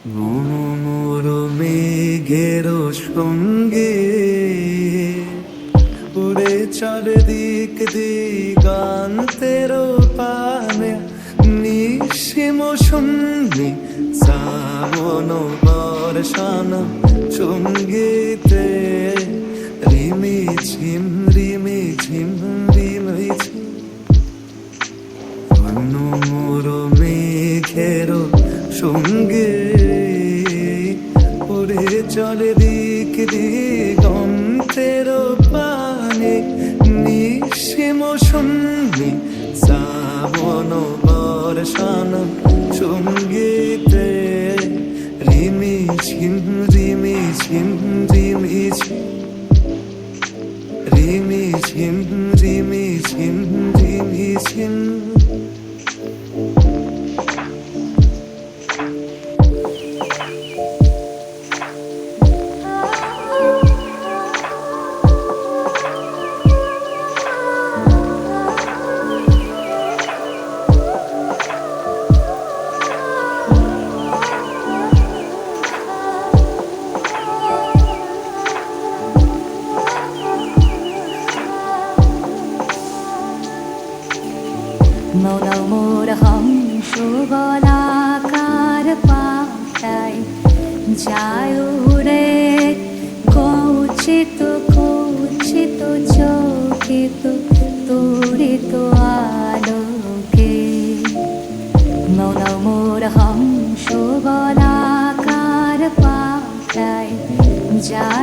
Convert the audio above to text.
মোর মেঘের সঙ্গে উড়ে চারিদিক দিগান্তের পানে নিশিম শুননি শ্রাবণ বর্ষান সঙ্গীতে রিমি ঝিম রিমি ঝিম রিমি ঝিম মোর মেঘের সঙ্গে উড়ে চলে দিক দিগন্তের পানে নিশিম শুননি শ্রাবণ বর্ষান সঙ্গীতে রিমি ঝিম রিমি ঝিম রিমি ঝিম রিমি ঝিম রিমি ঝিম রিমি ঝিম মৌলা মোর হংস গলাকার পাতায় যায় উড়ে কৌচিত কৌচিত চকিত তুড়িত আলোকে মৌলা মোর হংস গলাকার পাতায় যায়